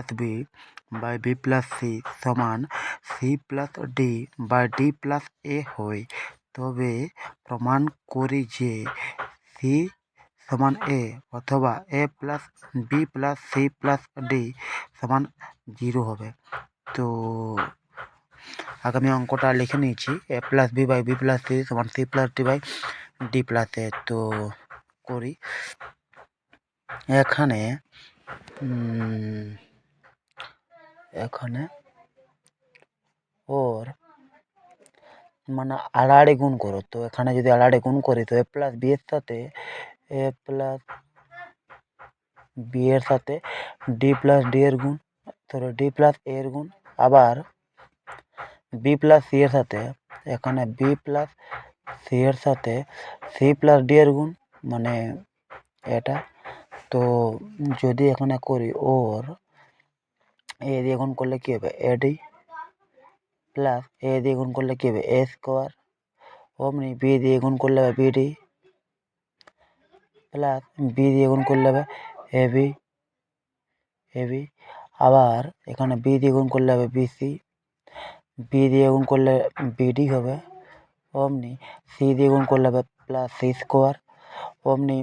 Plus B by B plus C সমান C plus D by D plus A হয়, তবে প্রমাণ করি যে সি সমান এ অথবা A plus B plus C plus D সমান 0 হবে। তো আগামী অঙ্কটা লিখে নিয়েছি, A plus B by B plus C সমান C plus D by D plus এ। তো করি এখানে ওর মানে আড়াআড়ি গুণ করো। তো এখানে যদি আড়াআড়ি গুণ করি তো এ প্লাস বি এর সাথে এ প্লাস বি এর সাথে ডি প্লাস ডি এর গুণ, সরি ডি প্লাস এ এর গুণ, আবার বি প্লাস সি এর সাথে এখানে বি প্লাস সি এর সাথে সি প্লাস ডি এর গুণ, মানে এটা। তো যদি এখানে করি ওর এ দিয়ে গুণ করলে কী হবে এডি প্লাস এ দিয়ে গুণ করলে কী হবে এ স্কোয়ার, অমনি বি দিয়ে গুণ করলে হবে বিডি প্লাস বি দিয়ে গুণ করলে হবে এবি এবি, আবার এখানে বি দিয়ে গুণ করলে হবে বিসি, বি দিয়ে গুণ করলে বিডি হবে, অমনি সি দিয়ে গুণ করলে হবে প্লাস সি স্কোয়ার, অমনি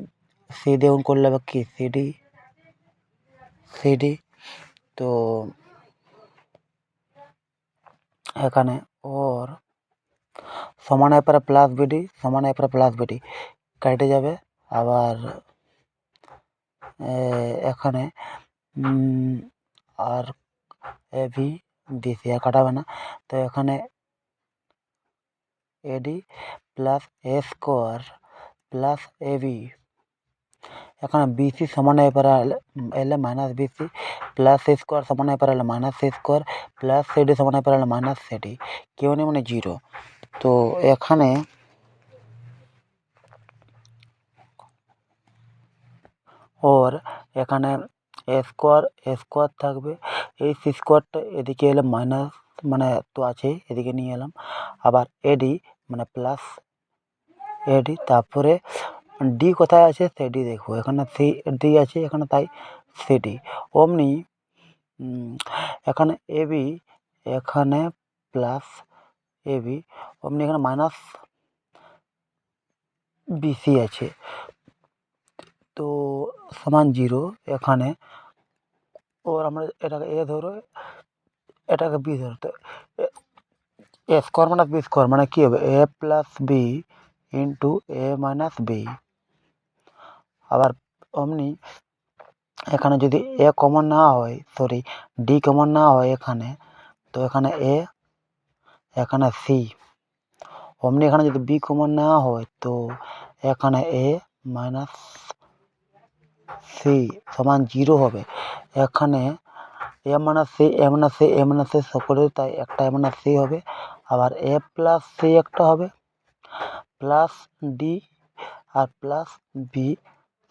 সি দিয়ে গুণ করলে হবে কি সিডি সিডি। তো এখানে ওর সমান এপারে প্লাস বিডি সমান এপারে প্লাস বিডি কেটে যাবে, আবার এখানে আর এ ভি বিসি আর কাটাবে না। তো এখানে AD plus A square plus AB, এখানে বিসি সমান এপারে এলে minus BC plus C square সমান এপারে এলে minus C square plus CD সমান এপারে এলে মাইনাস সিডি, কেউ নেই মানে 0। তো এখানে ওর এখানে এ স্কোয়ার থাকবে, এই সি স্কোয়ারটা এদিকে এলে মাইনাস মানে তো আছেই, এদিকে নিয়ে এলাম, আবার এডি মানে প্লাস এডি, তারপরে ডি কোথায় আছে সেডি দেখবো, এখানে সি ডি আছে এখানে, তাই সিডি, অমনি এখানে এবি এখানে প্লাস এবি, অমনি এখানে মাইনাস বিসি আছে, তো সমান 0। এখানে ওর আমরা এটাকে এ ধরো এটাকে বি ধরো, তো এ স্কোয়ার মাইনাস বি স্কোয়ার মানে কী হবে এ plus B into a minus B, আবার অমনি এখানে যদি এ কমন না হয়, সরি ডি কমন না হয় এখানে, তো এখানে এ এখানে সি, অমনি এখানে যদি বি কমন না হয় তো এখানে এ মাইনাস সি সমান 0 হবে। এখানে এ মাইনাস সি এ মাইনাস সি এ মাইনাস সি সকলের, তাই একটা এ মাইনাস সি হবে, আবার এ প্লাস সি একটা হবে, প্লাস ডি আর প্লাস বি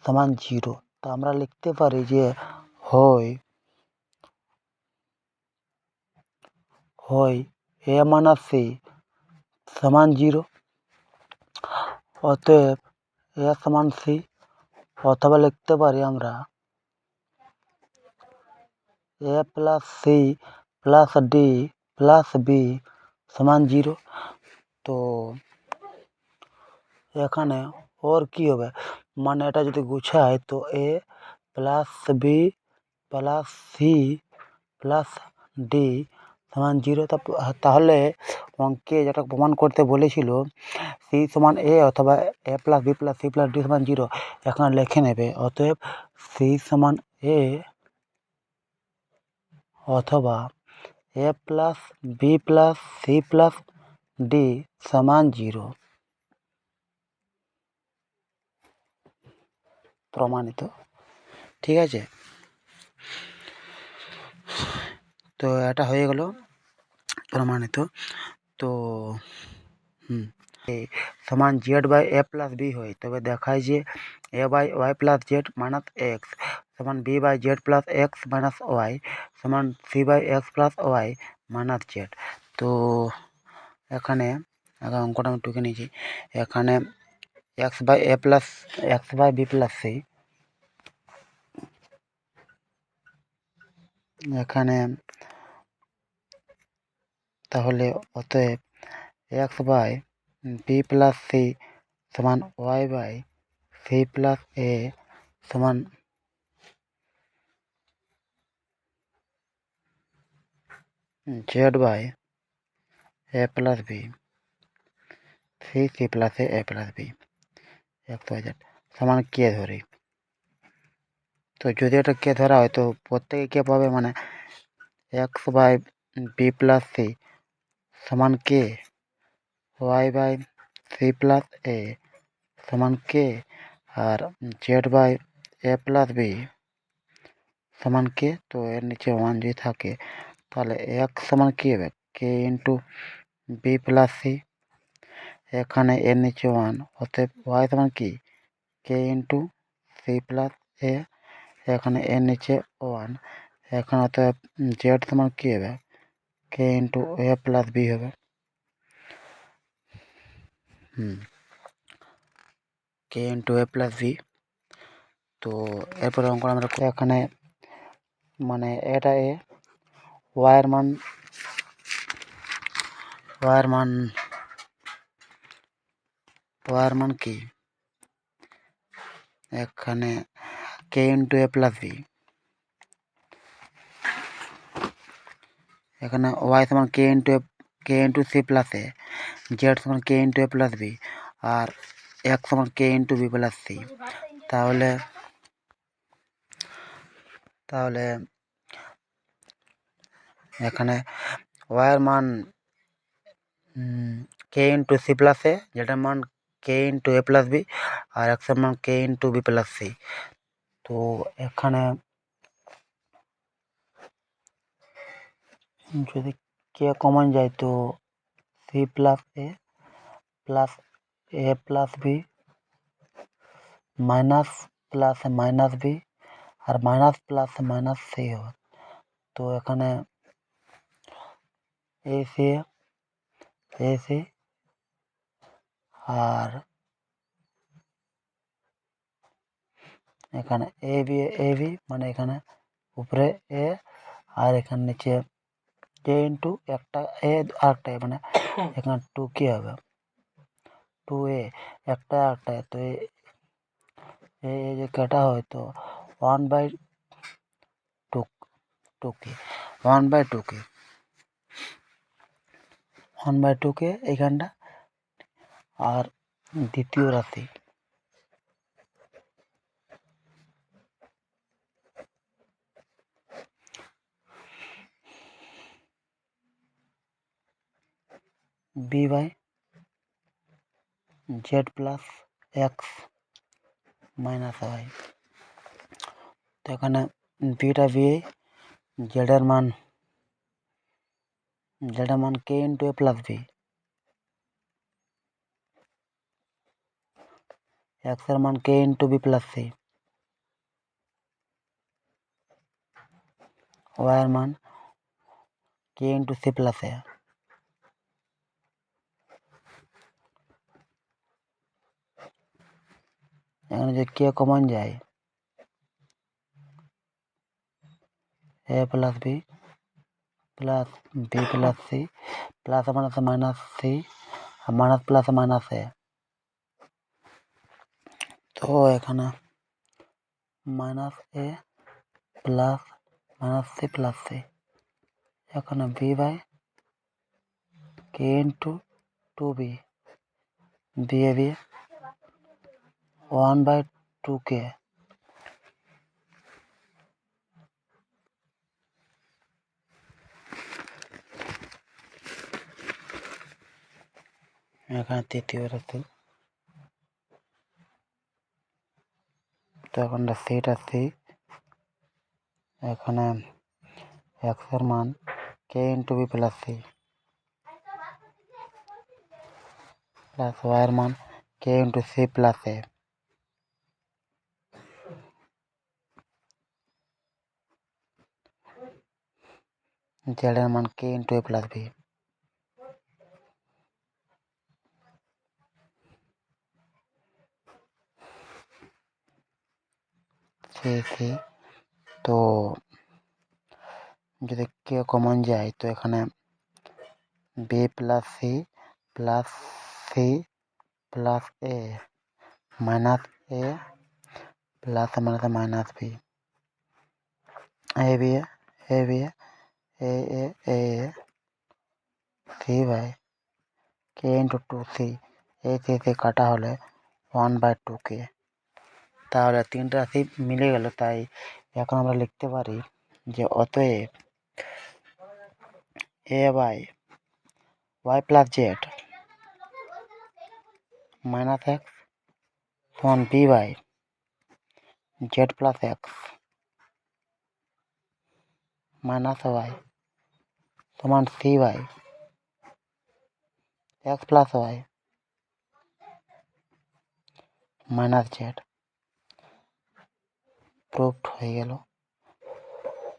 সমান 0। তো আমরা লিখতে পারি যে হয় এ মাইনাস সি সমান 0, অতএব এ সমান সি, অথবা লিখতে পারি আমরা A plus C plus D plus B সমান 0। তো এখানে ওর কী হবে, মানে এটা যদি গুছায় তো এ plus B plus C plus D সমান 0। তাহলে অঙ্কে যেটা প্রমাণ করতে বলেছিল সি সমান এ অথবা A plus B plus C plus D সমান 0, এখানে লিখে নেবে, অতএব সি সমান এ অথবা A plus B plus C plus D সমান 0, প্রমাণিত। ঠিক আছে, তো এটা হয়ে গেল প্রমাণিত। তো এ সমান Z by A plus B হয়, তবে দেখায় যে A by Y plus Z minus x সমান B by Z plus x minus Y সমান C by X plus Y minus Z. তো এখানে অঙ্কটা আমি টুকে নিয়েছি, এখানে X by A plus X by B plus C এখানে তাহলে অতএব X by B plus C সমান Y by C plus A সমান Z by A plus B C plus A plus B X Y Z সমান K ধরি। তো যদি এটা কে ধরা হয় তো প্রত্যেকে কে পাবে, মানে X by B plus C সমান K, Y by C plus A সমান কে, আর Z by A plus B সমান কে। তো এর নিচে ওয়ান যদি থাকে তাহলে এক্স সমান কী হবে, কে ইন্টু বি প্লাস সি, এখানে এর নিচে ওয়ান, অতএব ওয়াই সমান কি, কে ইন্টু সি প্লাস এ, এখানে এর নিচে ওয়ান, এখানে অতএব জেড সমান কী হবে, কে ইন্টু এ প্লাস বি হবে। কে ইন্টু এ প্লাস বি। তো এরপরে অঙ্ক আমরা এখানে মানে এটা এ, ওয়াইয়ের মান ওয়াইয়ের মান কি, এখানে কে ইন্টু এ প্লাস বি, এখানে ওয়াই সমান কে ইন্টু সি প্লাস এ, জেড সমান কে ইন্টু এ প্লাস বি, আর এক্স সমান কে ইন্টু বি প্লাস সি। তাহলে এখানে ওয়াইয়ের মান কে ইন্টু সি প্লাস এ, যেটার মান কে ইন্টু এ প্লাস বি, আর এক্সের মান কে ইন্টু বি প্লাস সি। তো এখানে যদি কে কমন যায় তো C plus A plus b minus B R minus C হবে। তো এখানে এসি আর এখানে এবি মানে এখানে উপরে এ আর এখানে নিচে এ ইন্টু একটা এ আরেকটা এ, মানে এখানে টু কি হবে, টু এ একটা আরেকটা, তো এ যে কাটা হয় তো ওয়ান বাই টু কে এইখানটা, আর দ্বিতীয় রাশি B by Z plus x minus Y. তো এখানে বিটা বি, জেডের মান কে ইন্টু এ প্লাস বি, এক্সের মান কে ইন্টু বি প্লাস সি, ওয়াইয়ের মান কে ইন্টু সি প্লাস এ। এখানে যে কে কমন যায়, A plus B plus B plus C plus minus C আর মাইনাস প্লাস মাইনাস এ। তো এখানে minus A plus minus C plus C, এখানে B by K into two B, B A B one by two K, এখানে তৃতীয় রাশি। তো এখন সিটা সি, এখানে এক্সের মান কে into B plus C plus ওয়াইয়ের মান কে ইন্টু সি প্লাস এ, জেডের মান কে ইন্টু এ প্লাস বি। সি তো যদি কে কমন যায় তো এখানে B plus C plus C plus A minus A plus minus minus B A B A B A A A C by K into two C এই C কাটা হলে 1/2 কে। তাহলে তিনটা রাশি মিলে গেল, তাই এখন আমরা লিখতে পারি যে অতএব A by Y plus Z minus x সমান B by Z plus x minus Y সমান C by X plus Y minus Z. Proved হয়ে গেল,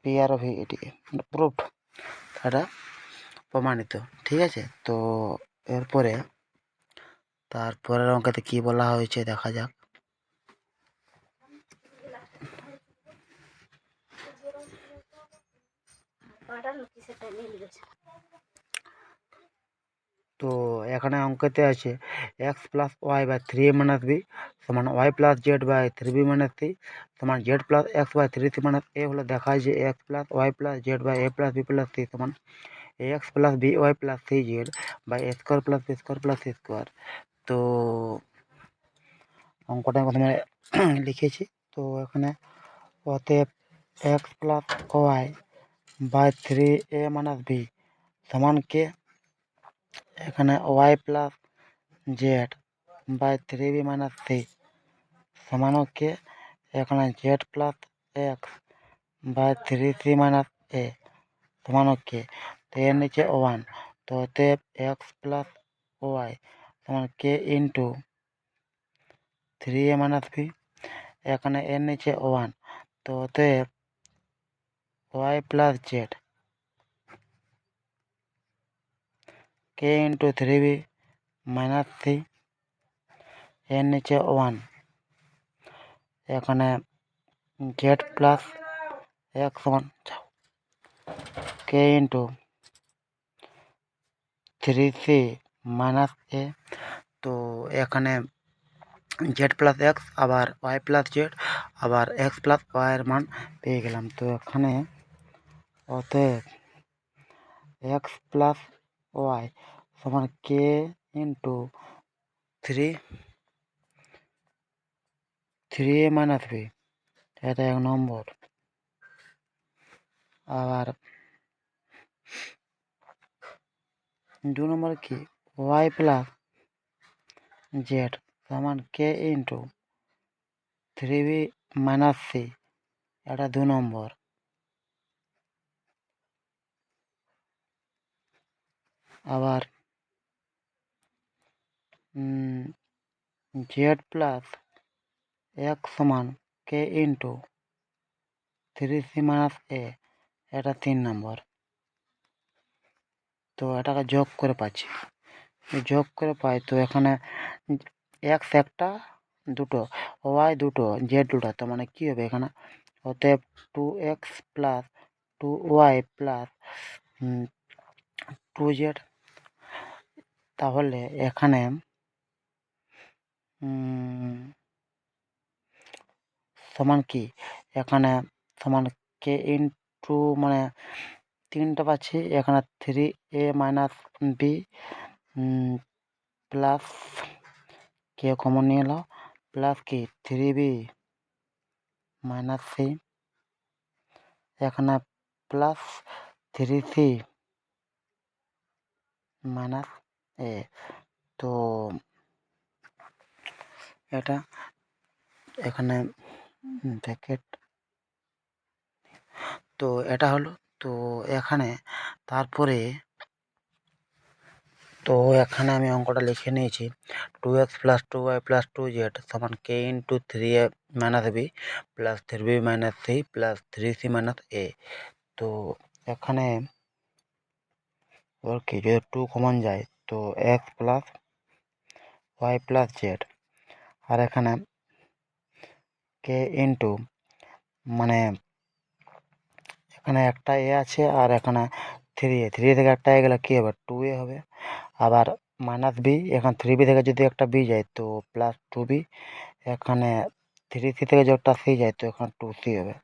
পি আর ভি এটি প্রুফড, এটা প্রমাণিত। ঠিক আছে, তো এরপরে তারপরের অঙ্কেতে কি বলা হয়েছে দেখা যাক। তো এখানে অঙ্কতে আছে X plus Y by 3a minus B সমান Y plus Z by 3b minus C সমান Z plus X by 3c minus A হলে দেখায় যে X plus Y plus Z by A plus B plus C সমান A x plus B Y plus C Z by A square plus B square plus C square. তো অঙ্কটা প্রথমে লিখেছি। তো এখানে অতএব X plus Y by 3a minus B সমান K, এখানে Y plus Z by 3b minus C সমান কে, এখানে Z plus X by 3c minus A সমান কে। তো এর নিচে 1, তো অতএব এক্স প্লাস ওয়াই সমান কে ইন্টু 3a মাইনাস বি, এখানে এর নিচে 1, তো অতএব ওয়াই প্লাস জেড কে ইন্টু 3b মাইনাস সি, এর নিচে 1, এখানে জেড প্লাস এক্স সমান কে ইন্টু 3c মাইনাস এ। তো এখানে জেড প্লাস এক্স আবার ওয়াই প্লাস জেড আবার এক্স প্লাস ওয়াইয়ের মান পেয়ে গেলাম। তো এখানে অতএব এক্স প্লাস ওয়াই সমান কে ইন্টু 3a মাইনাস বি, এটা 1 নম্বর। আবার 2 নম্বর কি ওয়াই প্লাস জেড সমান কে ইন্টু 3b মাইনাস সি, এটা 2 নম্বর। আবার জেড প্লাস এক্স সমান কে ইন্টু 3c মাইনাস এ, এটা 3 নম্বর। তো এটাকে যোগ করে পাচ্ছি, যোগ করে পাই। তো এখানে এক্স একটা দুটো, ওয়াই দুটো, জেড দুটো, তো মানে কী হবে এখানে অতএব 2x plus 2y plus 2z। তাহলে এখানে সমান কি, এখানে সমান কে ইন্টু মানে 3টা পাচ্ছি, এখানে 3a মাইনাস বি প্লাস কে কমন নিয়ে এলো প্লাস কি 3b মাইনাস সি, এখানে প্লাস 3c মাইনাস এ। তো এটা এখানে ব্র্যাকেট, তো এটা হলো। তো এখানে তারপরে তো এখানে আমি অঙ্কটা লিখে নিয়েছি 2x plus 2y plus 2z সমান কে into 3a minus B plus 3b minus C plus 3c minus A. তো এখানে ওর কি যদি 2 কমন যায় তো x plus Y plus Z, আর এখানে কে ইন্টু মানে এখানে একটা এ আছে আর এখানে 3a, 3a থেকে একটা এ গেলে কী হবে, 2a হবে। আবার মাইনাস বি, এখানে 3b থেকে যদি একটা বি যায় তো প্লাস 2b, এখানে 3c থেকে যদি একটা সি যায় তো এখানে 2c হবে।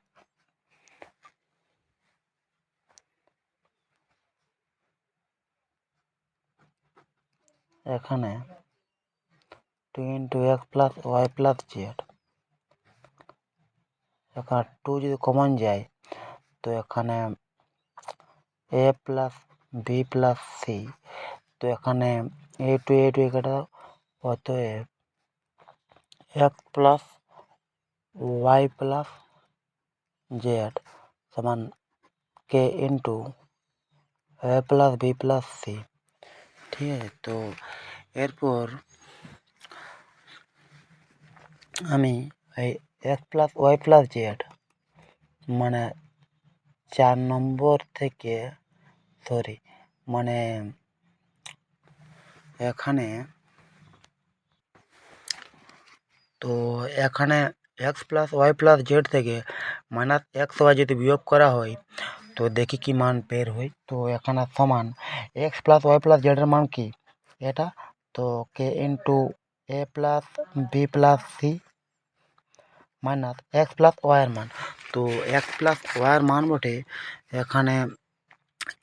এখানে 2 into X plus Y plus Z, এখানে 2 যদি কমন যায় তো এখানে A plus B plus C, তো এখানে এ টু কেটে দাও, অতএব X plus Y plus Z সমান কে ইন্টু এ প্লাস বি প্লাস সি। ঠিক আছে, তো এরপর আমি এই X plus Y plus Z মানে 4 নম্বর থেকে মানে এখানে তো এখানে X plus Y plus Z থেকে মাইনাস এক্স ওয়াই যদি বিয়োগ করা হয় তো দেখি কি মান বের হয়। তো এখানে সমান এক্স প্লাস ওয়াই প্লাস জেডের মান কি এটা, তো কে ইন্টু এ plus B plus C minus x plus ওয়াইয়ের মান, তো এক্স প্লাস ওয়াইয়ের মান বটে এখানে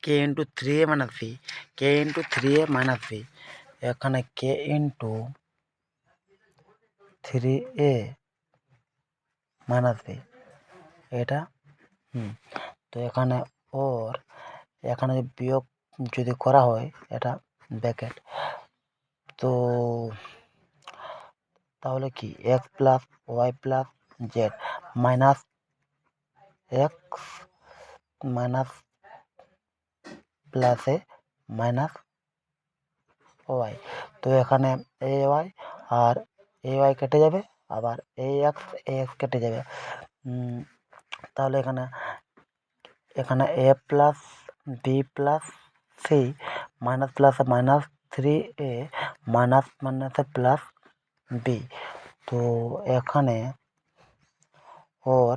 K into 3a minus B, K into 3a minus B, এখানে K into 3a minus B এটা। তো এখানে ওর এখানে বিয়োগ যদি করা হয় এটা ব্র্যাকেট, তো তাহলে কি X plus Y plus Z minus X minus plus A minus Y, তো এখানে A Y R A Y কেটে যাবে, আবার এ এক্স কেটে যাবে। তাহলে এখানে A plus B plus C minus plus minus 3a minus মাইনাসে প্লাস বি, তো এখানে ওর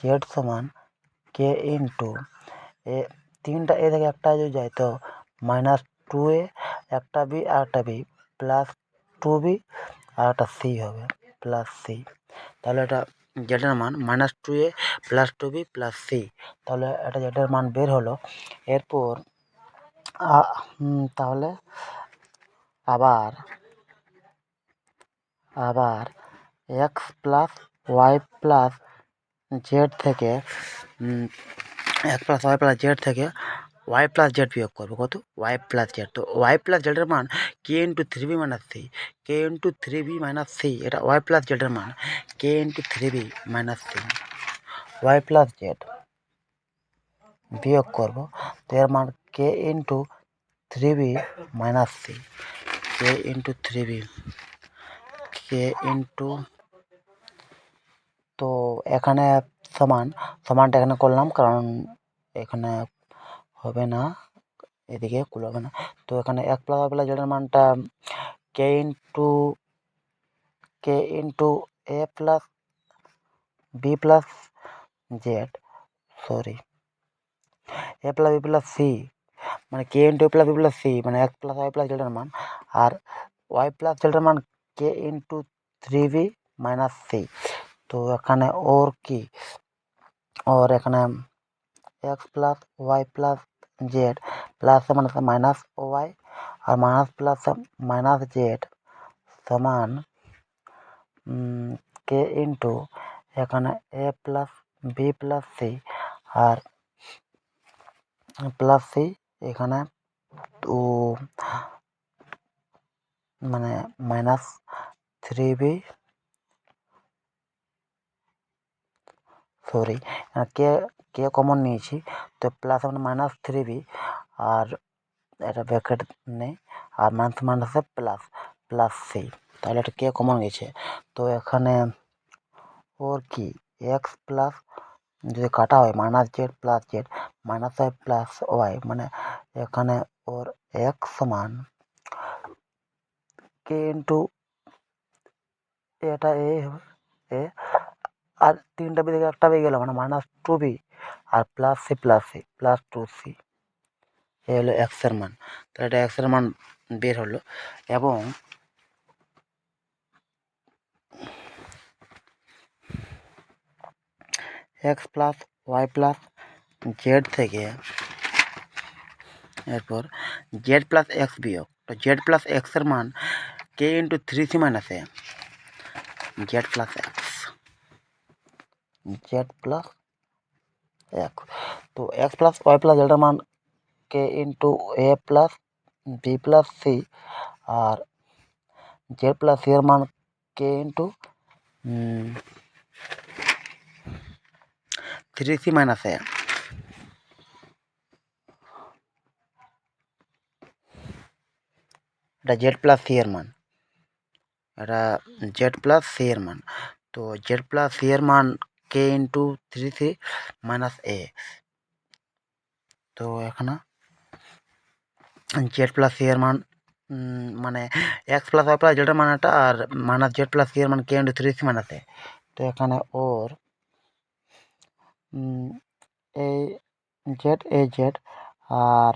জেড সমান কে ইন্টু এ, তিনটা এ থেকে একটা যদি যায় তো মাইনাস 2a, একটা বি আর একটা বি প্লাস 2b আর একটা সি হবে প্লাস সি, তাহলে এটা জেডের মান minus 2a plus 2b plus C, তাহলে এটা জেডের মান বের হলো। এরপর তাহলে আবার X plus Y plus Z থেকে X plus Y plus Z থেকে ওয়াই প্লাস জেড বিয়োগ করবো, কত ওয়াই প্লাস জেড, তো ওয়াই প্লাস জেডের মান কে into 3b minus C, K into 3b minus C, এটা ওয়াই প্লাস জেডের মান কে into 3b minus C, Y plus Z বিয়োগ করবো, তো এর মান কে into 3b minus C, K into 3b, K into, তো এখানে সমানটা এখানে করলাম কারণ এখানে হবে না, এদিকে হবে না, তো এখানে এক প্লাস ওয়াই প্লাস জেডের মানটা কে ইন্টু এ প্লাস বি প্লাস জেড, এ প্লাস বি প্লাস সি মানে কে ইন্টু এ প্লাস বি প্লাস সি মানে এক প্লাস ওয়াই প্লাস জেডের মান, আর ওয়াই প্লাস জেডের মান কে ইন্টু 3b মাইনাস সি, তো এখানে ওর এখানে X plus Y plus Z plus মানে মাইনাস ওয়াই আর মাইনাস প্লাস মাইনাস জেড সমান কে ইন্টু এখানে A plus B plus C আর প্লাস সি এখানে তো মানে মাইনাস 3b, কে কমন নিয়েছি তো প্লাস মানে মাইনাস 3b আর এটা ব্র্যাকেট নেই আর মাইনাস মাইনাসে প্লাস সি, তাহলে এটা কে কমন গেছে, তো এখানে ওর কি এক্স প্লাস যদি কাটা হয় minus Z plus Z minus Y plus Y মানে এখানে ওর এক্স সমান কে ইন্টু এটা এ হবে এ আর তিনটা বি থেকে একটা বি গেল মানে মাইনাস 2b আর প্লাস সি প্লাস 2c এ হলো এক্সের মান। তাহলে এটা এক্সের মান বের হলো এবং X plus Y plus Z থেকে এরপর জেড প্লাস এক্স বিয়োগ, তো জেড প্লাস এক্সের মান কে into 3c minus a z plus x তো এক্স প্লাস ওয়াই প্লাস জেডের মান কে ইন্টু এ প্লাস বি প্লাস সি আর জেড প্লাস সি এর মান কে ইন্টু 3c মাইনাস এ। এটা জেড প্লাস সি এর মান, এটা জেড প্লাস সি এর মান। তো জেড প্লাস সি এর মান কে ইন্টু 3c মাইনাস এ। তো এখানে জেড প্লাস সি এর মান মানে এক্স প্লাস ওয়াই প্লাস জেডের মান এটা আর মাইনাস জেড প্লাস সি এর মান কে ইন্টু 3c মাইনাস এ। তো এখানে ওর এই জেড আর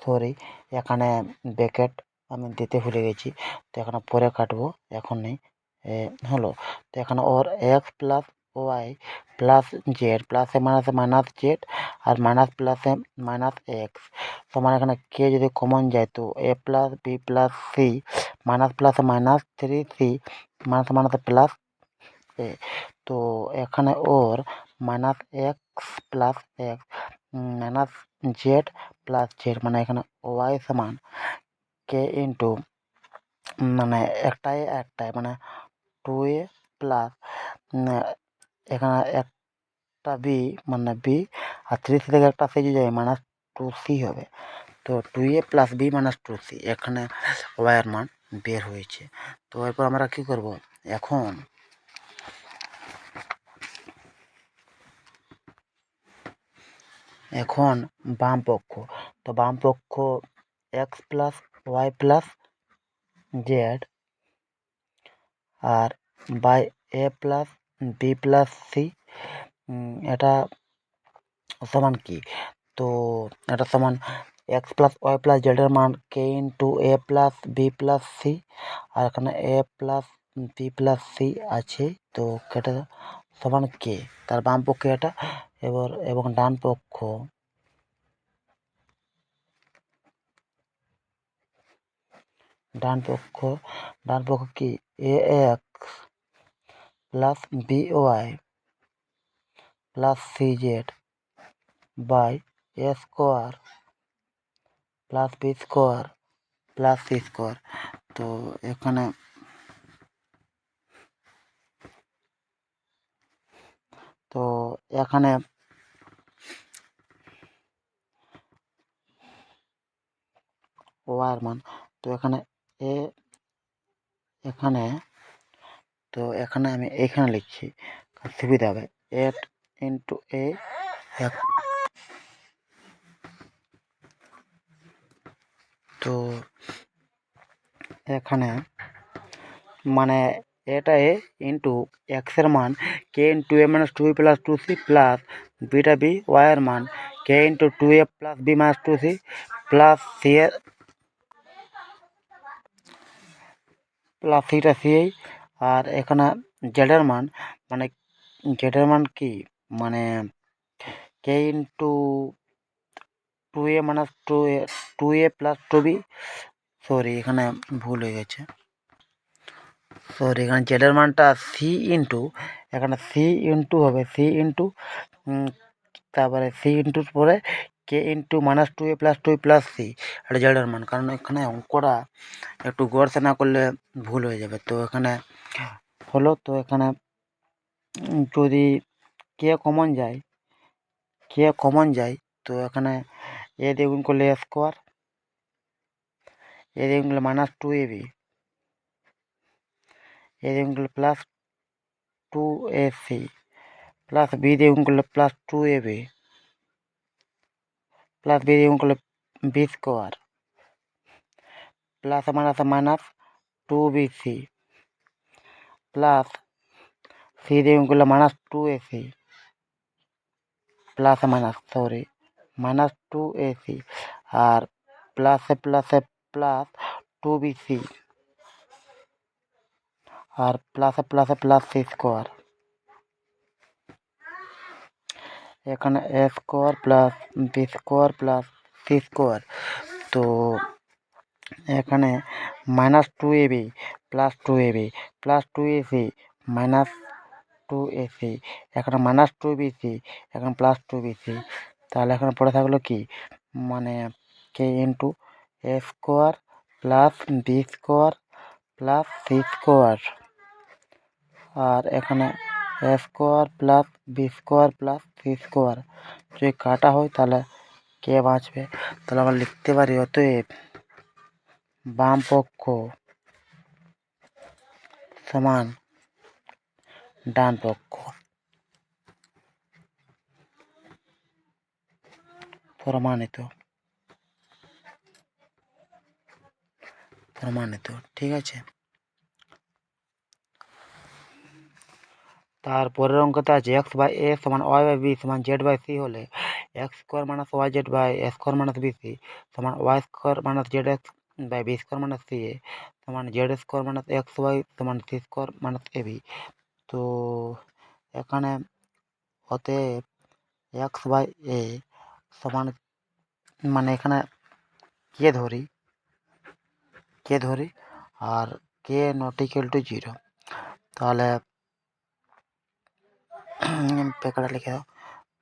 সরি এখানে ব্র্যাকেট আমি দিতে ভুলে গেছি, তো এখানে পরে কাটবো, এখন নেই হলো। তো এখানে ওর x plus Y plus z প্লাসে মাইনাসে মাইনাস জেড আর মাইনাস প্লাসে মাইনাস এক্স সমান এখানে কে যদি কমন যায় তো এ plus B plus C minus প্লাসে মাইনাস 3c মাইনাসে মাইনাসে প্লাস এ। তো এখানে ওর minus x plus x minus Z plus Z মানে এখানে ওয়াই সমান কে ইন্টু মানে একটাই মানে 2a প্লাস এখানে একটা বি মানে বি আর 3c থেকে একটা সি যায় মাইনাস 2c হবে। তো 2a plus b minus 2c এখানে ওয়াইয়ের মান বের হয়েছে। তো এরপর আমরা কী করব, এখন বাম পক্ষ, তো বাম পক্ষ X plus Y plus Z আর by A plus B plus C এটা সমান কি, তো এটা সমান এক্স প্লাস ওয়াই প্লাস জেডের মান কে ইন্টু এ প্লাস বি প্লাস সি আর এখানে A plus B plus C আছে, তো কেটে সমান কে, তার বাম পক্ষে এটা এবং ডান পক্ষ কি a x plus B Y plus C Z by A square plus B square plus C square. তো এখানে ওয়াইয়ের মান, তো এখানে এ আমি এখানে লিখছি সুবিধা হবে 8 ইন্টু এ। তো এখানে মানে এটা এ ইন্টু এক্সের মান কে into a minus 2 plus 2c plus beta b ওয়াইয়ের মান কে into 2a plus b minus 2c plus c এর প্লাস সিটা সিএই আর এখানে জেডের মান মানে কি মানে কে into 2a minus 2a plus 2b sorry এখানে ভুল হয়ে গেছে, সরি এখানে জেডের মানটা সি ইন্টু এখানে সি ইন্টু হবে সি ইন্টু তারপরে সি ইন্টুর পরে কে into minus 2a plus 2 plus C এটা জেডের মান, কারণ এখানে অঙ্কটা একটু গড়তে না করলে ভুল হয়ে যাবে। তো এখানে হলো, তো এখানে যদি কে কমন যায় তো এখানে এ দিয়ে গুণ করলে এ স্কোয়ার, এ দিয়ে গুণ করলে মাইনাস 2ab, এ দিয়ে গুণ করলে প্লাস 2ac প্লাস বি দিয়ে গুণ করলে প্লাস 2ab প্লাস বি দিয়ে গুণ করলে b square plus minus minus 2bc plus c দিয়ে গুণ করলে minus two ac plus minus sorry minus two ac আর প্লাসে প্লাসে প্লাস টু বিসি আর প্লাসে প্লাসে প্লাস সি স্কোয়ার এখানে এ square plus B square plus C square. তো এখানে minus two ab plus two ab plus two ac minus two ac এখানে minus two bc এখানে প্লাস টু বিসি তাহলে এখানে পড়ে থাকলো কি মানে কে into a square plus B square plus C square আর এখানে এ square plus B square plus C square যদি কাটা হয় তাহলে কে বাঁচবে। তাহলে আমরা লিখতে পারি অতএব বাম পক্ষ সমান ডান পক্ষ। প্রমাণিত প্রমাণিত ঠিক আছে। তারপরের অঙ্কতে আছে এক্স বাই এ সমান ওয়াই বাই বি সমান জেড বাই সি হলে x square minus Y Z by A square minus b c সমান y square minus z x by b square minus c a সমান z square minus x y সমান c square minus a b. তো এখানে অতএব X by a সমান মানে এখানে কে ধরি আর কে নট ইকুয়াল টু জিরো তাহলে পেকাটা লিখে দাও।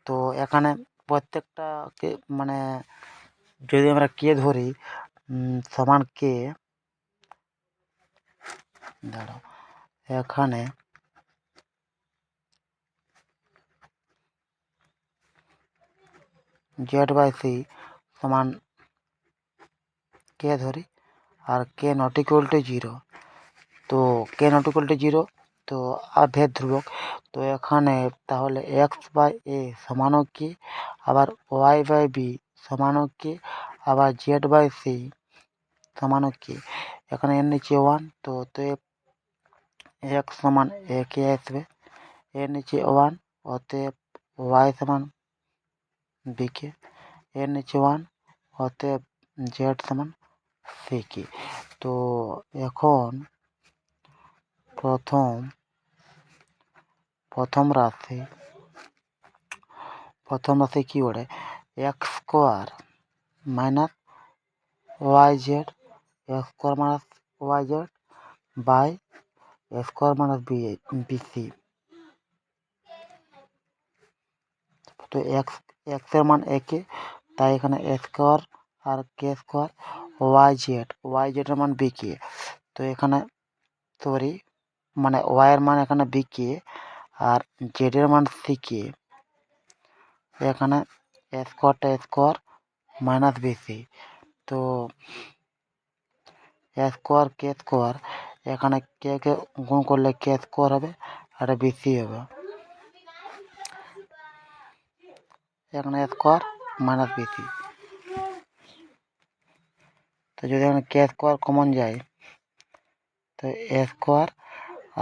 তো এখানে প্রত্যেকটাকে মানে যদি আমরা কে ধরি সমান কে দাঁড়াও এখানে জেড বাই সি সমান কে ধরি আর কে নট ইকুয়াল টু জিরো। তো কে নট ইকুয়াল টু জিরো তো আভেদ ধ্রুবক। তো এখানে তাহলে এক্স বাই এ সমানও কি আবার ওয়াই বাই বি সমানও কি আবার জেড বাই সি সমানও কি এখানে এর নিচে ওয়ান তো অতএব এক্স সমান এ কে আসবে এর নিচে ওয়ান অতএব ওয়াই সমান বি কে এর নিচে ওয়ান অতএব জেড সমান সি কে। তো এখন প্রথম রাশি কি ওড়ে X square minus Y Z X square minus Y Z by square minus BC. তো এক্সের মান একে তাই এখানে এ স্কোয়ার আর কে স্কোয়ার ওয়াই জেডের মান বি কে। তো এখানে সরি মানে ওয়াইয়ের মান এখানে বি কে আর জেডের মান সি কে এখানে স্কোয়ার মাইনাস বিসি। তো স্কোয়ার কে স্কোয়ার এখানে কে গুণ করলে কে স্কোয়ার হবে আর বিসি হবে এখানে স্কোয়ার মাইনাস বিসি। তো যদি এখানে কে স্কোয়ার কমন যায় তো এ স্কোয়ার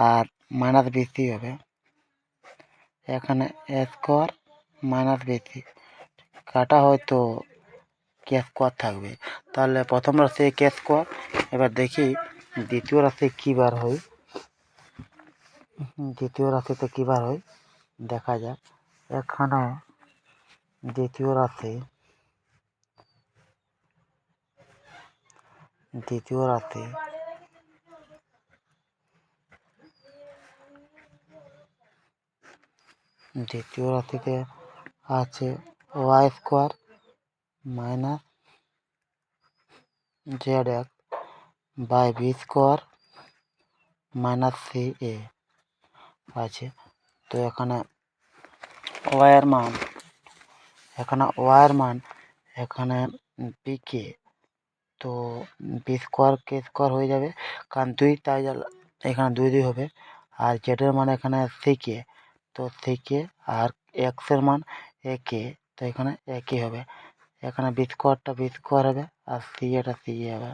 আর মাইনাস বিসি হবে এখানে এ স্কোয়ার মাইনাস বিসি কাটা হয়তো কে স্কোয়ার থাকবে। তাহলে প্রথম রাশি কে স্কোয়ার। এবার দেখি দ্বিতীয় রাশি কী বার হয় দ্বিতীয় রাশিতে কী বার হয় দেখা যাক। এখানে দ্বিতীয় রাশি দ্বিতীয় রাশিতে আছে y square minus z x by b square minus c a আছে। তো এখানে ওয়াইয়ের মান এখানে বি কে। তো বি স্কোয়ার কে স্কোয়ার হয়ে যাবে কারণ দুই তাই এখানে দুই হবে আর জেডের মান এখানে সি কে। তো সি কে আর এক্সের মান এ কে তো এখানে একই হবে এখানে বি স্কোয়ারটা বি স্কোয়ার হবে আর সি এটা সি হবে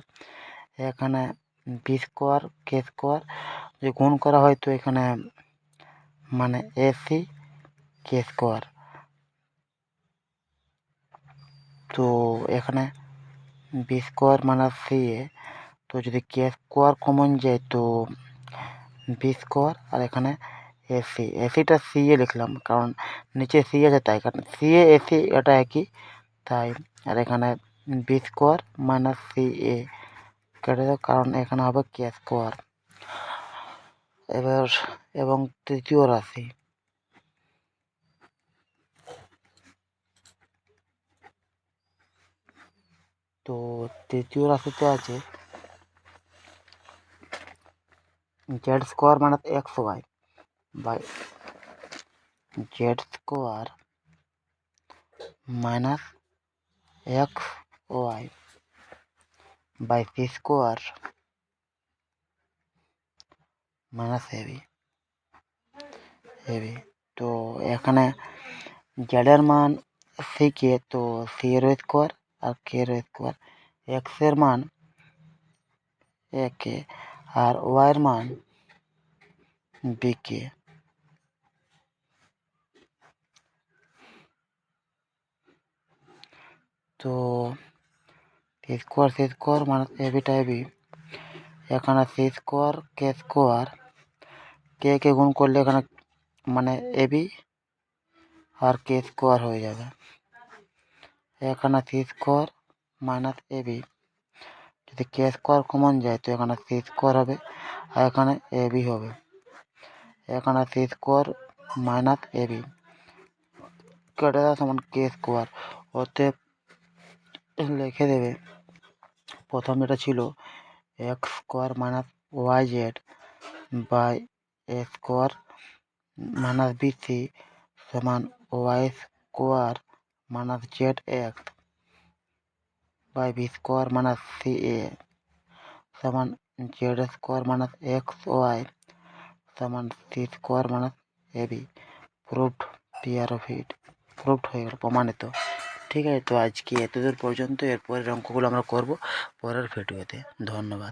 এখানে বি স্কোয়ার কে স্কোয়ার যদি গুণ করা হয় তো এখানে মানে এসি কে স্কোয়ার। তো এখানে বি স্কোয়ার মাইনাস সি এ, তো যদি কে স্কোয়ার কমন যায় তো বি স্কোয়ার, আর এখানে এসি, এসিটা সি এ লিখলাম কারণ নিচে সি আছে তাই, কারণ সি এ এসি এটা একই তাই। আর এখানে বি স্কোয়ার মাইনাস সি এ কেটে দাও কারণ এখানে হবে কে স্কোয়ার। এবার এবং তৃতীয় রাশি, তো তৃতীয় রাশিতে আছে Z square minus x Y by Z square minus x Y by C square minus AB. তো এখানে জেডের মান সি কে, তো সি এর স্কোয়ার আর কে এর স্কোয়ার, এক্স এর মান এ কে আর ওয়াই এর মান বি কে। তো সি স্কোয়ার মাইনাস এবিটা এবি, এখানে সি স্কোয়ার কে গুণ করলে এখানে মানে এবি আর কে স্কোয়ার হয়ে যাবে। এখানে সি স্কোয়ার মাইনাস এবি, যদি কে স্কোয়ার কমন যায় তো এখানে সি স্কোয়ার হবে আর এখানে এবি হবে। এখানে সি স্কোয়ার মাইনাস এবি কেটে দেওয়া সমান কে স্কোয়ার। অতএব লিখে দেবে প্রথম যেটা ছিল x square minus Y Z by A square minus bc সমান y square minus z x by b square minus c a সমান z square minus x y সমান c square minus ab. Proved, PR of it proved হয়ে গেল, প্রমাণিত। ঠিক আছে, তো আজকে এতদূর পর্যন্ত। এরপরের অঙ্কগুলো আমরা করব পরের ভিডিওতে। ধন্যবাদ।